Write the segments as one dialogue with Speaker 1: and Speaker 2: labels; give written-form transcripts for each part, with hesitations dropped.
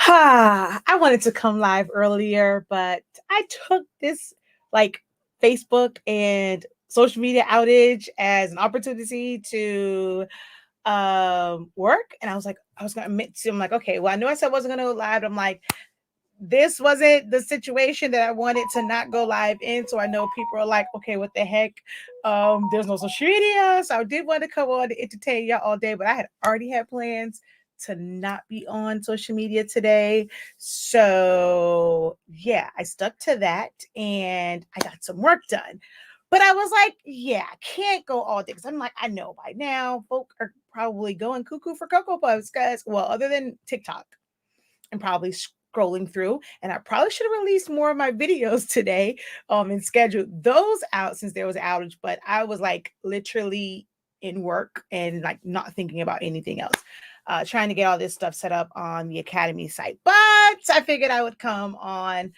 Speaker 1: I wanted to come live earlier, but I took this like Facebook and social media outage as an opportunity to work. And I was gonna admit to I'm like, okay, well, I knew I said I wasn't gonna go live. I'm like, this wasn't the situation that I wanted to not go live in. So I know people are like, okay, what the heck? There's no social media. So I did want to come on to entertain y'all all day, but I had already had plans to not be on social media today. So yeah, I stuck to that and I got some work done. But I was like, yeah, I can't go all day because I'm like, I know by now folk are probably going cuckoo for Cocoa Puffs because, well, other than TikTok and probably scrolling through. And I probably should have released more of my videos today and scheduled those out since there was an outage. But I was like literally in work and like not thinking about anything else. Trying to get all this stuff set up on the Academy site. But I figured I would come on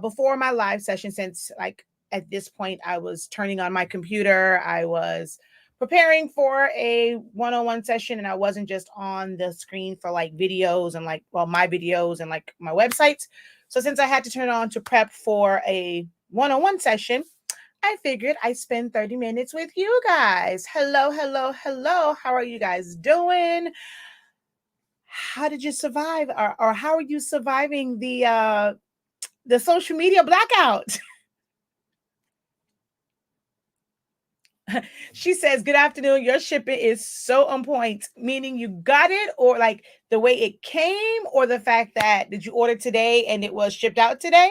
Speaker 1: before my live session since like at this point I was turning on my computer. I was preparing for a one-on-one session and I wasn't just on the screen for like videos and like, well, my videos and like my websites. So since I had to turn on to prep for a one-on-one session, I figured I'd spend 30 minutes with you guys. Hello, hello, hello. How are you guys doing? How did you survive or how are you surviving the social media blackout? She says, good afternoon. Your shipping is so on point, meaning you got it or like the way it came or the fact that did you order today and it was shipped out today?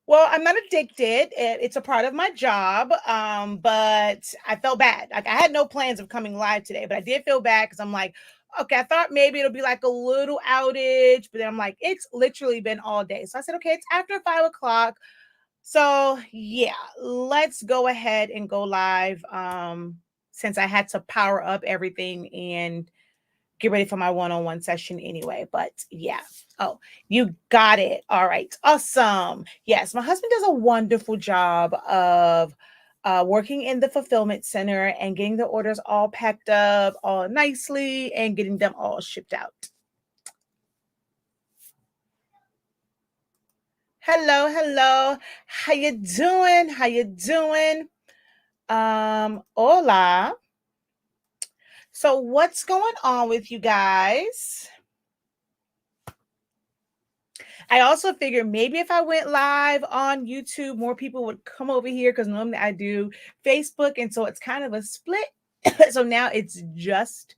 Speaker 1: Well, I'm not addicted. It's a part of my job, but I felt bad. Like I had no plans of coming live today, but I did feel bad because I'm like, okay, I thought maybe it'll be like a little outage, but then I'm like, it's literally been all day. So I said, okay, it's after 5 o'clock. So yeah, let's go ahead and go live. Since I had to power up everything and get ready for my one-on-one session anyway. But yeah. Oh, you got it. All right. Awesome. Yes, my husband does a wonderful job of working in the fulfillment center and getting the orders all packed up all nicely and getting them all shipped out. Hello, hello. How you doing? How you doing? Hola. So what's going on with you guys? I also figured maybe if I went live on YouTube, more people would come over here because normally I do Facebook. And so it's kind of a split. So now it's just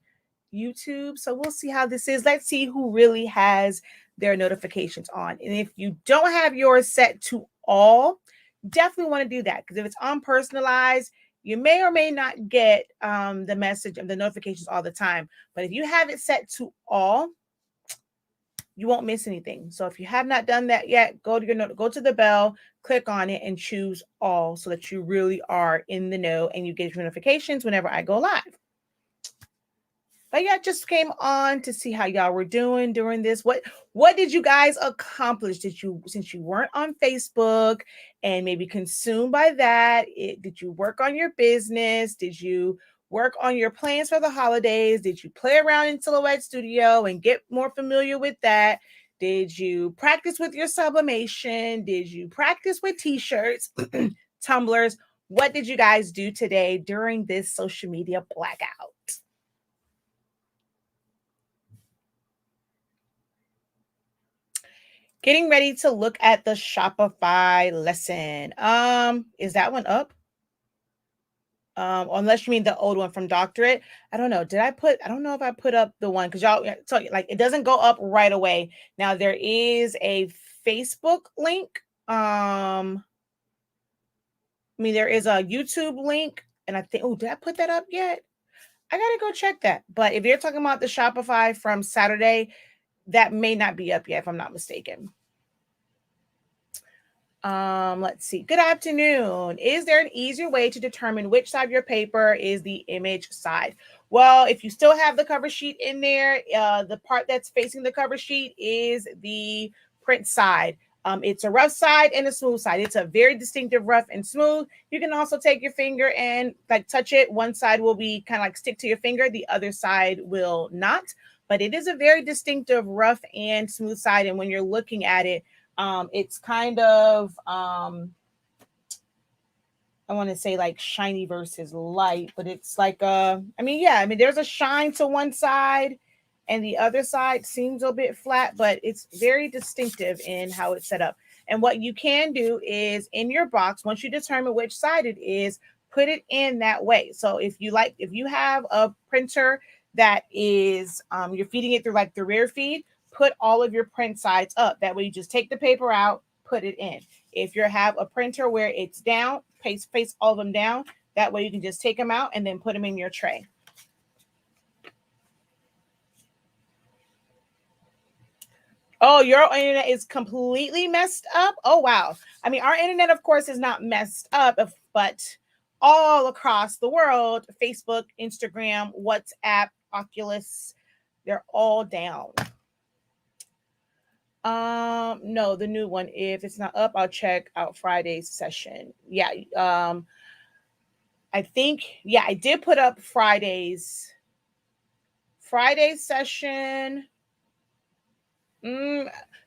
Speaker 1: YouTube. So we'll see how this is. Let's see who really has their notifications on. And if you don't have yours set to all, definitely want to do that because if it's on personalized, you may or may not get the message and the notifications all the time. But if you have it set to all, you won't miss anything. So if you have not done that yet, go to the bell, click on it and choose all so that you really are in the know and you get your notifications whenever I go live. But yeah, just came on to see how y'all were doing during this. What did you guys accomplish? Since you weren't on Facebook and maybe consumed by that, did you work on your business? Did you work on your plans for the holidays? Did you play around in Silhouette Studio and get more familiar with that? Did you practice with your sublimation? Did you practice with t-shirts, tumblers? What did you guys do today during this social media blackout? Getting ready to look at the Shopify lesson. Is that one up? Unless you mean the old one from Doctorate. I don't know. I don't know if I put up the one because y'all, so like it doesn't go up right away. Now there is a Facebook link. I mean, there is a YouTube link, and I think, oh, did I put that up yet? I gotta go check that. But if you're talking about the Shopify from Saturday, that may not be up yet, if I'm not mistaken. Let's see. Good afternoon. Is there an easier way to determine which side of your paper is the image side? Well, if you still have the cover sheet in there, the part that's facing the cover sheet is the print side. It's a rough side and a smooth side. It's a very distinctive rough and smooth. You can also take your finger and like touch it. One side will be kind of like stick to your finger. The other side will not. But it is a very distinctive rough and smooth side. And when you're looking at it, it's kind of, I want to say like shiny versus light, but it's like, there's a shine to one side and the other side seems a bit flat, but it's very distinctive in how it's set up. And what you can do is in your box, once you determine which side it is, put it in that way. So if you have a printer that is, you're feeding it through like the rear feed, put all of your print sides up. That way you just take the paper out, put it in. If you have a printer where it's down, paste all of them down. That way you can just take them out and then put them in your tray. Oh, your internet is completely messed up? Oh, wow. I mean, our internet, of course, is not messed up, but all across the world, Facebook, Instagram, WhatsApp, Oculus, they're all down. No, the new one. If it's not up, I'll check out Friday's session. Yeah. I think, I did put up Friday's session.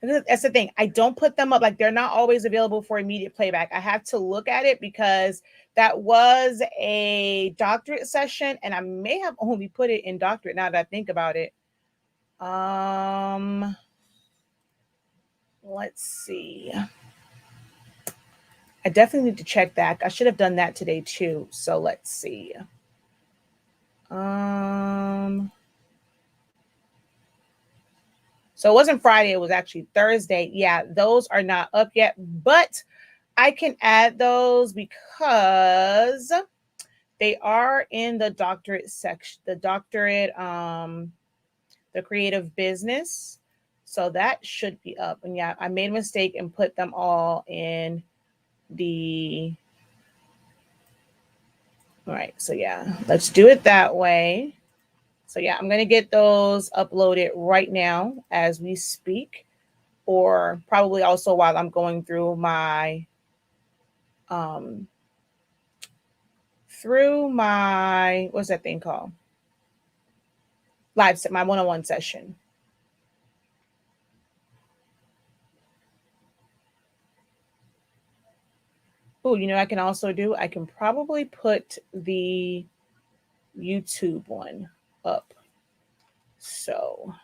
Speaker 1: That's the thing. I don't put them up. Like, they're not always available for immediate playback. I have to look at it because that was a doctorate session and I may have only put it in doctorate now that I think about it. Let's see. I definitely need to check that. I should have done that today too. So let's see. So it wasn't Friday, it was actually Thursday. Yeah, those are not up yet, but I can add those because they are in the doctorate section, the doctorate, the creative business. So that should be up. And yeah, I made a mistake and put them all in the, all right. So yeah, let's do it that way. So yeah, I'm going to get those uploaded right now as we speak, or probably also while I'm going through my, what's that thing called? My one-on-one session. Oh, you know what I can also do? I can probably put the YouTube one up. So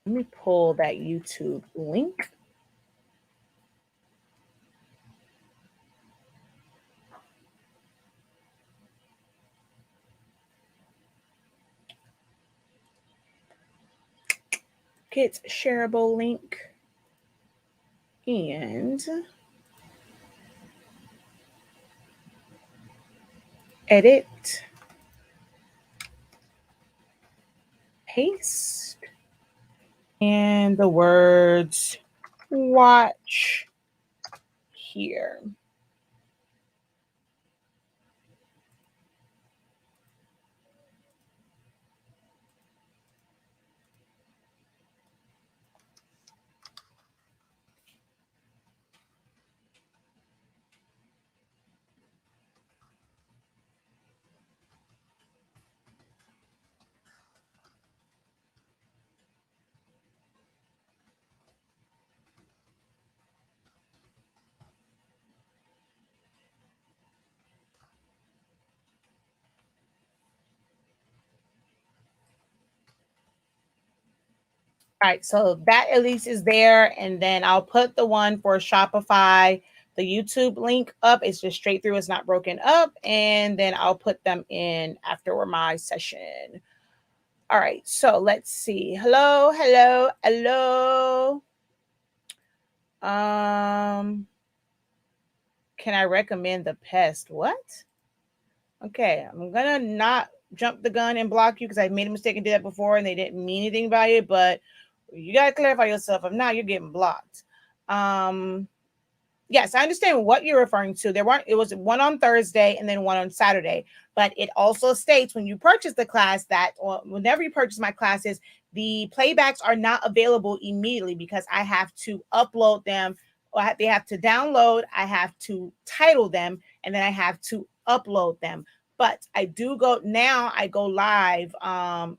Speaker 1: let me pull that YouTube link. Get shareable link and edit, paste, and the words watch here. All right, so that at least is there. And then I'll put the one for Shopify, the YouTube link up. It's just straight through. It's not broken up. And then I'll put them in after my session. All right, so let's see. Hello. Can I recommend the pest? What? Okay, I'm gonna not jump the gun and block you because I made a mistake and did that before and they didn't mean anything by it, but you gotta clarify yourself. If not, you're getting blocked. Yes, I understand what you're referring to. It was one on Thursday and then one on Saturday, but it also states when you purchase the class that, or whenever you purchase my classes, The playbacks are not available immediately because I have to upload them, or they have to download, I have to title them, and then I have to upload them. But I do go now, I go live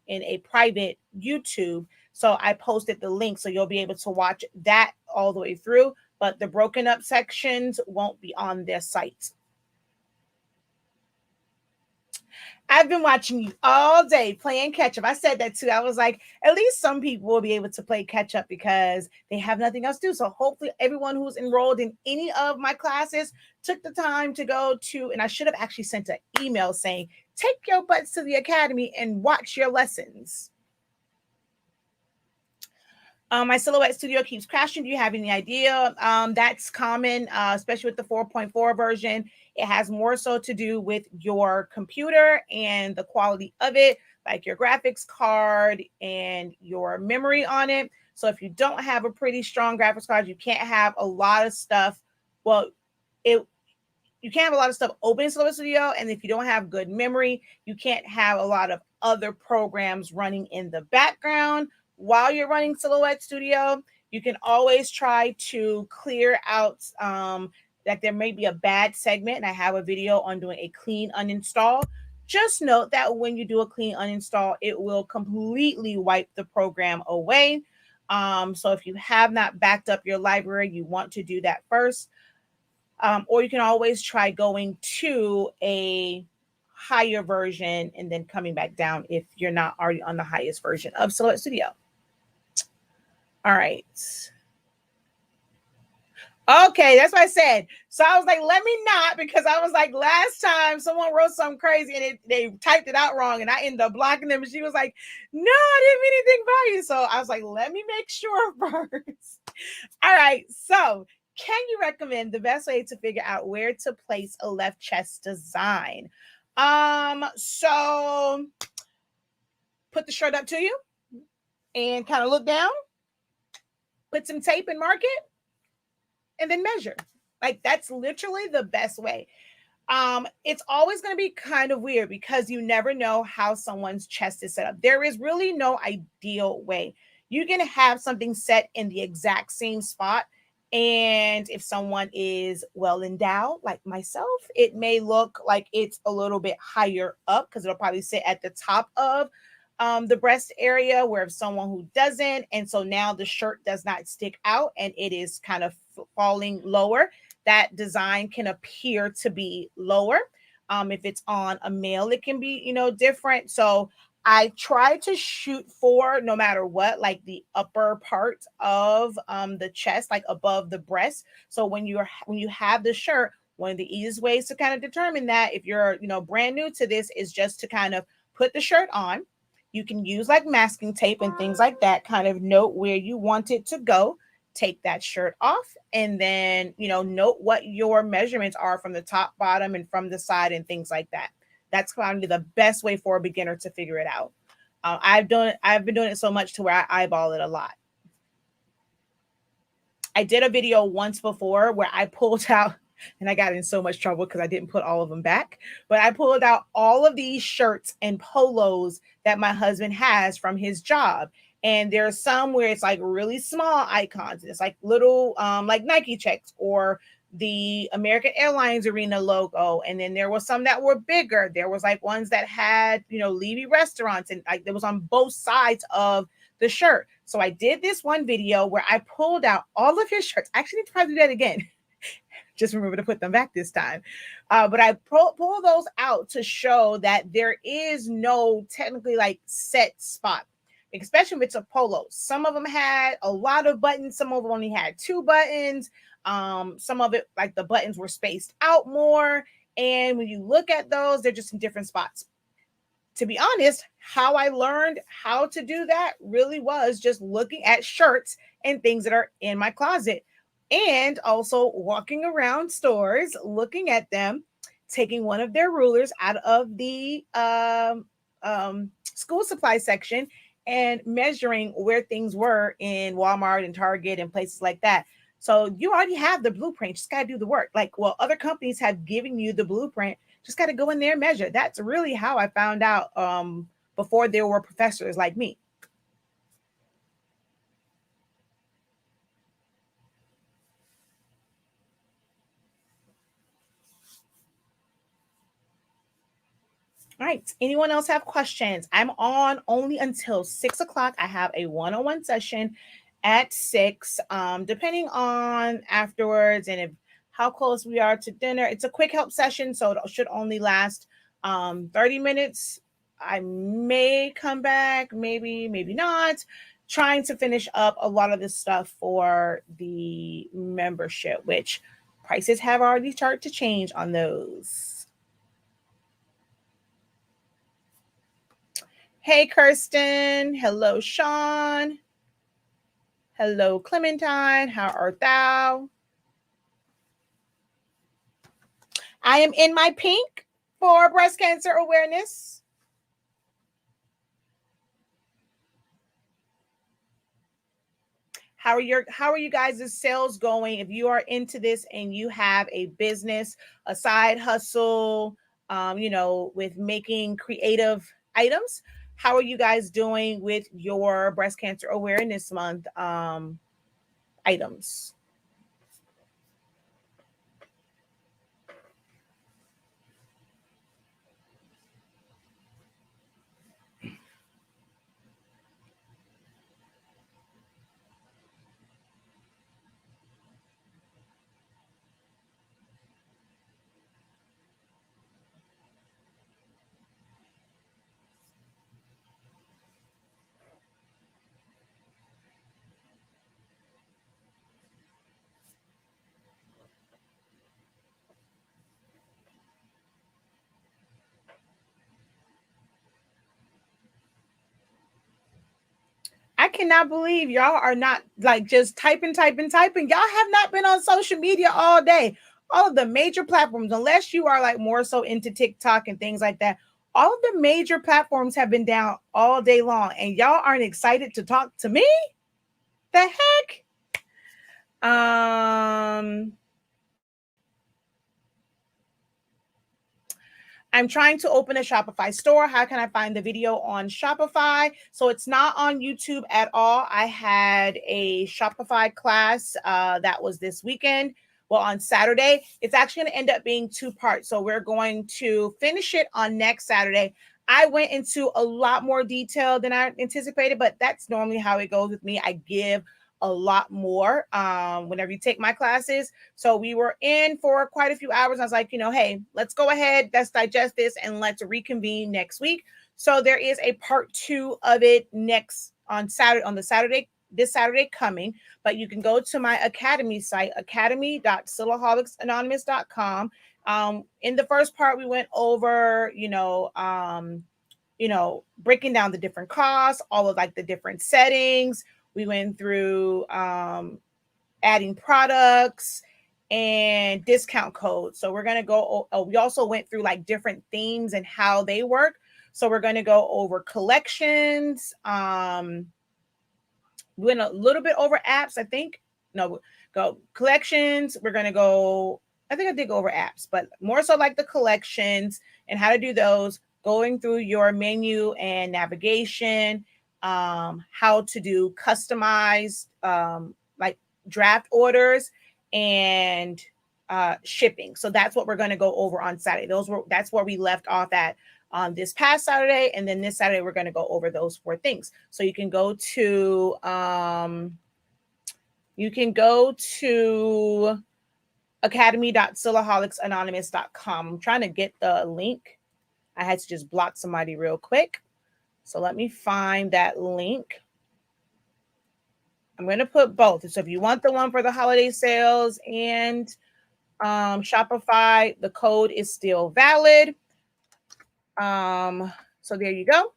Speaker 1: in a private YouTube. So I posted the link, so you'll be able to watch that all the way through, but the broken up sections won't be on their site. I've been watching you all day playing catch up. I said that too. I was like, at least some people will be able to play catch up because they have nothing else to do. So hopefully everyone who's enrolled in any of my classes took the time to go to, and I should have actually sent an email saying, take your butts to the academy and watch your lessons. My silhouette studio keeps crashing. Do you have any idea? That's common, especially with the 4.4 version. It has more so to do with your computer and the quality of it, like your graphics card and your memory on it. So if you don't have a pretty strong graphics card, you can't have a lot of stuff. Well, you can't have a lot of stuff open in Silhouette Studio. And if you don't have good memory, you can't have a lot of other programs running in the background while you're running Silhouette Studio. You can always try to clear out that there may be a bad segment. And I have a video on doing a clean uninstall. Just note that when you do a clean uninstall, it will completely wipe the program away. So if you have not backed up your library, you want to do that first. Or you can always try going to a higher version and then coming back down if you're not already on the highest version of Silhouette Studio. All right. Okay, that's what I said. So I was like, let me not, because I was like, last time someone wrote something crazy and they typed it out wrong and I ended up blocking them. And she was like, no, I didn't mean anything by you. So I was like, let me make sure first. All right. So can you recommend the best way to figure out where to place a left chest design? So put the shirt up to you and kind of look down, put some tape and mark it, and then measure. Like, that's literally the best way. It's always going to be kind of weird because you never know how someone's chest is set up. There is really no ideal way. You can have something set in the exact same spot. And if someone is well endowed, like myself, it may look like it's a little bit higher up because it'll probably sit at the top of the breast area, where if someone who doesn't, and so now the shirt does not stick out and it is kind of falling lower, that design can appear to be lower. If it's on a male, it can be, different. So I try to shoot for, no matter what, like the upper part of the chest, like above the breast. So when you have the shirt, one of the easiest ways to kind of determine that, if you're brand new to this, is just to kind of put the shirt on. You can use like masking tape and things like that, kind of note where you want it to go, take that shirt off, and then note what your measurements are from the top, bottom, and from the side and things like that. That's probably the best way for a beginner to figure it out. I've been doing it so much to where I eyeball it a lot. I did a video once before where I pulled out, and I got in so much trouble because I didn't put all of them back, but I pulled out all of these shirts and polos that my husband has from his job. And there's some where it's like really small icons. It's like little, like Nike checks or the American Airlines Arena logo. And then there was some that were bigger. There was like ones that had, Levy restaurants, and like it was on both sides of the shirt. So I did this one video where I pulled out all of his shirts. I actually need to probably do that again. Just remember to put them back this time. But I pull those out to show that there is no technically like set spot, especially if it's a polo. Some of them had a lot of buttons. Some of them only had 2 buttons. Some of it, like the buttons were spaced out more. And when you look at those, they're just in different spots. To be honest, how I learned how to do that really was just looking at shirts and things that are in my closet, and also walking around stores, looking at them, taking one of their rulers out of the school supply section and measuring where things were in Walmart and Target and places like that. So you already have the blueprint, just got to do the work. Like, well, other companies have given you the blueprint, just got to go in there and measure. That's really how I found out before there were professors like me. All right. Anyone else have questions? I'm on only until 6 o'clock. I have a one-on-one session at 6. Depending on afterwards and if how close we are to dinner. It's a quick help session, so it should only last 30 minutes. I may come back, maybe not. Trying to finish up a lot of this stuff for the membership, which prices have already started to change on those. Hey, Kirsten. Hello, Sean. Hello, Clementine. How art thou? I am in my pink for breast cancer awareness. How are you guys' sales going? If you are into this and you have a business, a side hustle, with making creative items, how are you guys doing with your breast cancer awareness month items? I cannot believe y'all are not like just typing. Y'all have not been on social media all day. All of the major platforms, unless you are like more so into TikTok and things like that, all of the major platforms have been down all day long, and y'all aren't excited to talk to me? The heck? I'm trying to open a Shopify store. How can I find the video on Shopify? So it's not on YouTube at all. I had a Shopify class that was this weekend. Well, on Saturday. It's actually going to end up being 2 parts. So we're going to finish it on next Saturday. I went into a lot more detail than I anticipated, but that's normally how it goes with me. I give a lot more whenever you take my classes. So we were in for quite a few hours. I was like, hey, let's go ahead, let's digest this, and let's reconvene next week. So there is a part 2 of it next on this Saturday coming. But you can go to my Academy site, academy.silaholics.com. In the first part, we went over, breaking down the different costs, all of like the different settings. We went through adding products and discount codes. So we're going to go, we also went through like different themes and how they work. So we're going to go over collections. We went a little bit over apps, I think. No, go collections. We're going to go, I think I did go over apps, but more so like the collections and how to do those, going through your menu and navigation, how to do customized like draft orders and shipping. So that's what we're going to go over on Saturday. That's where we left off at this past Saturday, and then this Saturday we're going to go over those 4 things. So you can go to academy.silaholics.com. I'm trying to get the link. I had to just block somebody real quick. So let me find that link. I'm going to put both. So if you want the one for the holiday sales and Shopify, the code is still valid. So there you go.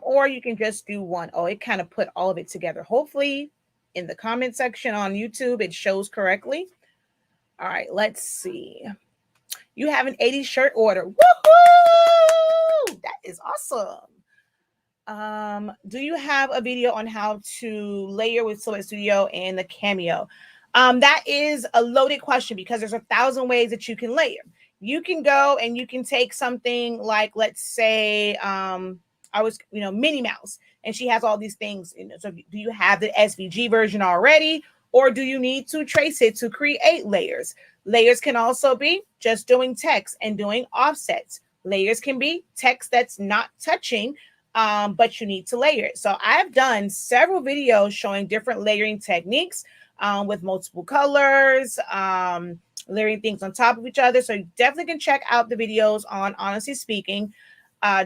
Speaker 1: Or you can just do one. Oh, it kind of put all of it together. Hopefully in the comment section on YouTube, it shows correctly. All right, let's see. You have an 80 shirt order. Woohoo! That is awesome. Do you have a video on how to layer with Silhouette Studio and the Cameo? That is a loaded question because there's 1,000 ways that you can layer. You can go and you can take something like, let's say, Minnie Mouse, and she has all these things. So do you have the SVG version already, or do you need to trace it to create layers? Layers can also be just doing text and doing offsets. Layers can be text that's not touching, but you need to layer it. So I've done several videos showing different layering techniques with multiple colors, layering things on top of each other. So you definitely can check out the videos on Honestly Speaking.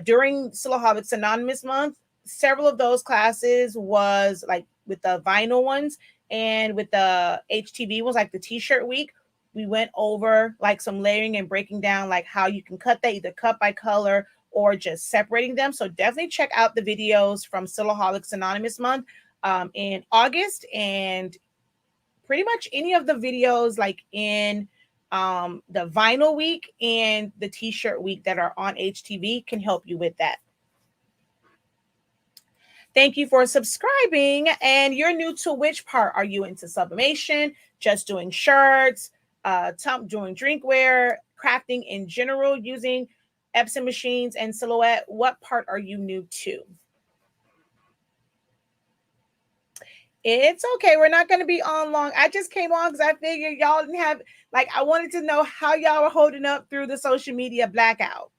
Speaker 1: During Silaholics Anonymous month, several of those classes was like with the vinyl ones, and with the HTV was like the T-shirt week. We went over like some layering and breaking down like how you can cut that, either cut by color or just separating them. So definitely check out the videos from Silaholics Anonymous month in August, and pretty much any of the videos like in the vinyl week and the T-shirt week that are on HTV can help you with that. Thank you for subscribing. And you're new to which part? Are you into sublimation, just doing shirts, doing drinkware, crafting in general, using Epson machines and Silhouette? What part are you new to? It's okay. We're not going to be on long. I just came on because I figured y'all didn't have, like, I wanted to know how y'all were holding up through the social media blackout.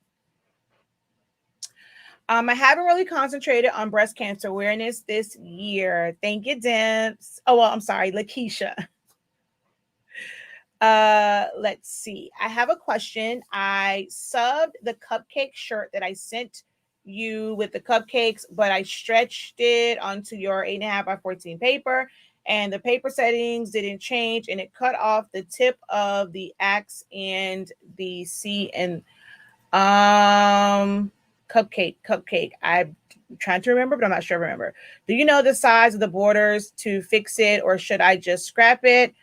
Speaker 1: I haven't really concentrated on breast cancer awareness this year. Thank you, Dimps. Oh, well, I'm sorry, Lakeisha. Let's see. I have a question. I subbed the cupcake shirt that I sent you with the cupcakes, but I stretched it onto your 8.5 by 14 paper, and the paper settings didn't change, and it cut off the tip of the X and the C and cupcake. I'm trying to remember, but I'm not sure. Remember. Do you know the size of the borders to fix it, or should I just scrap it?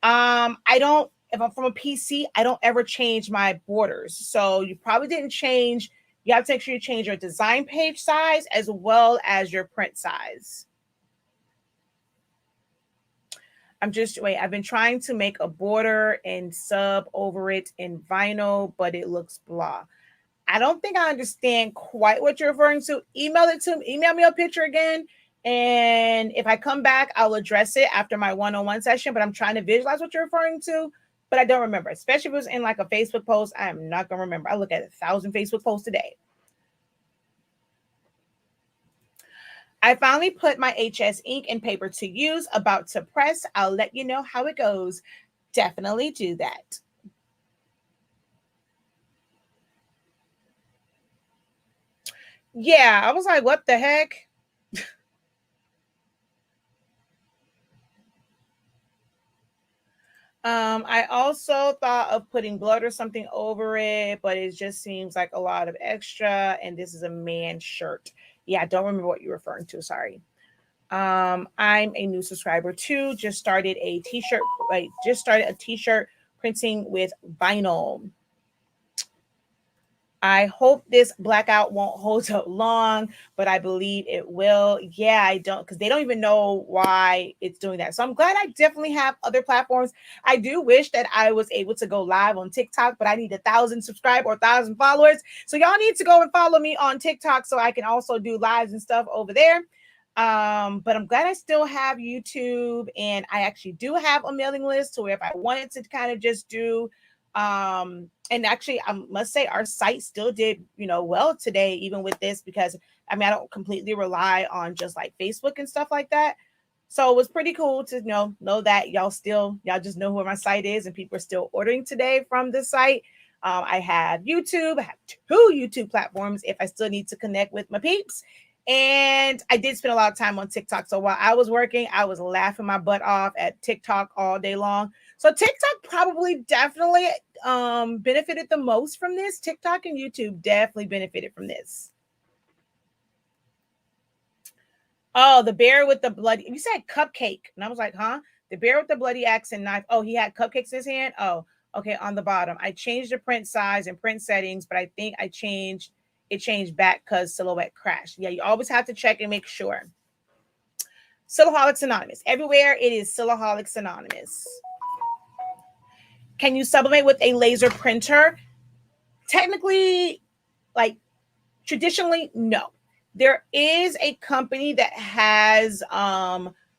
Speaker 1: I don't. If I'm from a PC, I don't ever change my borders. So you probably didn't change. You have to make sure you change your design page size as well as your print size. I've been trying to make a border and sub over it in vinyl, but it looks blah. I don't think I understand quite what you're referring to. Email me a picture again. And if I come back, I'll address it after my one-on-one session, but I'm trying to visualize what you're referring to, but I don't remember, especially if it was in like a Facebook post. I am not going to remember. I look at 1,000 Facebook posts a day. I finally put my HS ink and paper to use, about to press. I'll let you know how it goes. Definitely do that. Yeah, I was like, what the heck? I also thought of putting blood or something over it, but it just seems like a lot of extra, and this is a man shirt. Yeah, I don't remember what you're referring to. Sorry. I'm a new subscriber too. Just started a t-shirt printing with vinyl. I hope this blackout won't hold up long, but I believe it will. Yeah, I don't, because they don't even know why it's doing that. So I'm glad I definitely have other platforms. I do wish that I was able to go live on TikTok, but I need 1,000 subscribers or 1,000 followers. So y'all need to go and follow me on TikTok so I can also do lives and stuff over there. But I'm glad I still have YouTube, and I actually do have a mailing list to where if I wanted to kind of just do and actually I must say our site still did well today, even with this, because I mean I don't completely rely on just like Facebook and stuff like that. So it was pretty cool to know that y'all just know where my site is, and people are still ordering today from the site. I have YouTube. I have 2 YouTube platforms if I still need to connect with my peeps. And I did spend a lot of time on TikTok. So while I was working, I was laughing my butt off at TikTok all day long. So TikTok probably definitely benefited the most from this. TikTok and YouTube definitely benefited from this. Oh, the bear with the bloody, you said cupcake. And I was like, huh? The bear with the bloody axe and knife. Oh, he had cupcakes in his hand. Oh, okay. On the bottom, I changed the print size and print settings, but I think it changed back because Silhouette crashed. Yeah, you always have to check and make sure. Silaholics Anonymous. Everywhere it is Silaholics Anonymous. Can you sublimate with a laser printer? Technically, like traditionally, no. There is a company that has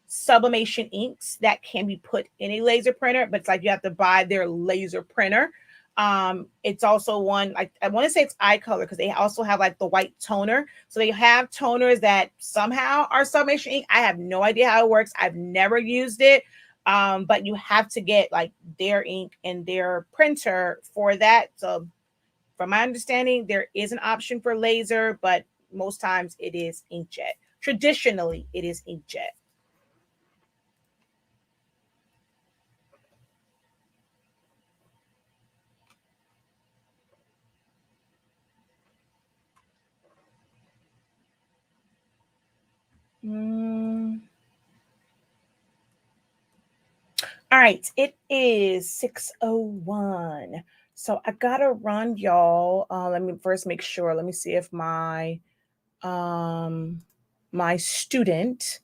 Speaker 1: sublimation inks that can be put in a laser printer, but it's like you have to buy their laser printer. It's also one, like, I want to say it's eye color, because they also have like the white toner. So they have toners that somehow are sublimation ink. I have no idea how it works. I've never used it. But you have to get like their ink and their printer for that. So from my understanding, there is an option for laser, but most times it is inkjet. Traditionally, it is inkjet. Mm. All right, it is 6:01. So I gotta run, y'all. Let me first make sure. Let me see if um my student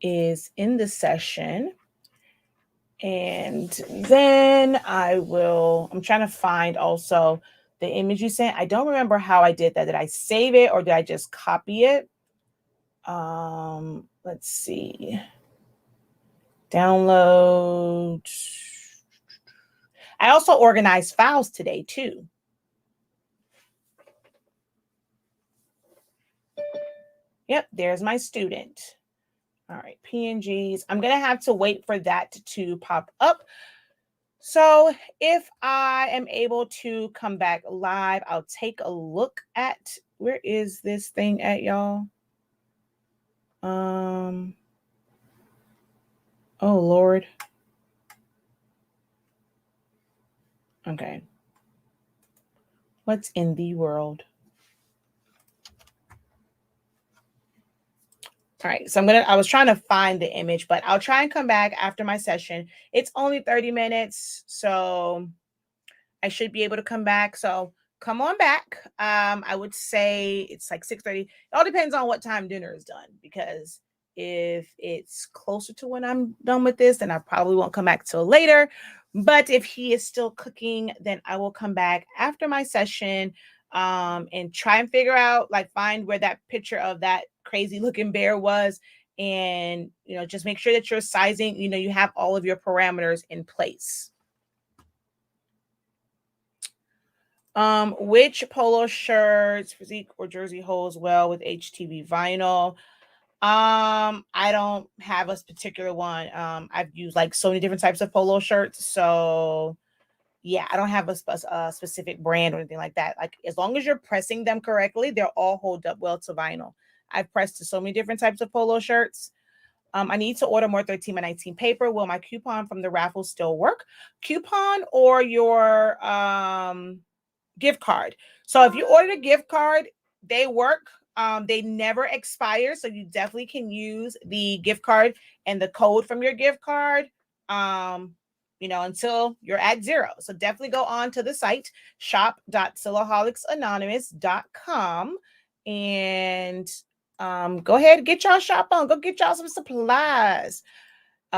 Speaker 1: is in the session. And then I'm trying to find also the image you sent. I don't remember how I did that. Did I save it or did I just copy it? Let's see. Download. I also organized files today too. Yep, there's my student. All right, PNGs. I'm going to have to wait for that to pop up. So if I am able to come back live, I'll take a look at, where is this thing at, y'all? Oh Lord. Okay. What's in the world? All right, so I was trying to find the image, but I'll try and come back after my session. It's only 30 minutes, so I should be able to come back. So come on back. I would say it's like 6:30. It all depends on what time dinner is done, because if it's closer to when I'm done with this, then I probably won't come back till later. But if he is still cooking, then I will come back after my session, and try and figure out, like, find where that picture of that crazy looking bear was, and just make sure that you're sizing, you have all of your parameters in place. Which polo shirts, physique or jersey holds well with HTV vinyl? I don't have a particular one. I've used like so many different types of polo shirts, so yeah, I don't have a specific brand or anything like that. Like, as long as you're pressing them correctly, they'll all hold up well to vinyl. I've pressed to so many different types of polo shirts. I need to order more 13 by 19 paper. Will my coupon from the raffle still work? Coupon or your gift card. So if you ordered a gift card, they work. They never expire. So you definitely can use the gift card and the code from your gift card, until you're at zero. So definitely go on to the site, shop.silaholics.anonymous.com, and go ahead and get y'all shop on. Go get y'all some supplies.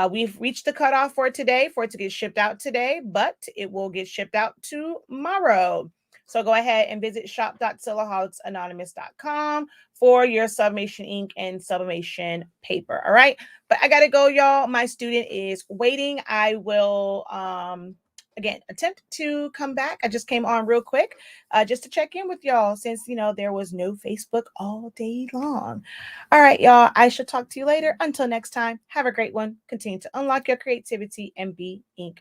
Speaker 1: We've reached the cutoff for today for it to get shipped out today, but it will get shipped out tomorrow. So go ahead and visit shop.silaholics.anonymous.com for your sublimation ink and sublimation paper. All right. But I got to go, y'all. My student is waiting. I will, again, attempt to come back. I just came on real quick just to check in with y'all, since, there was no Facebook all day long. All right, y'all. I shall talk to you later. Until next time, have a great one. Continue to unlock your creativity and be ink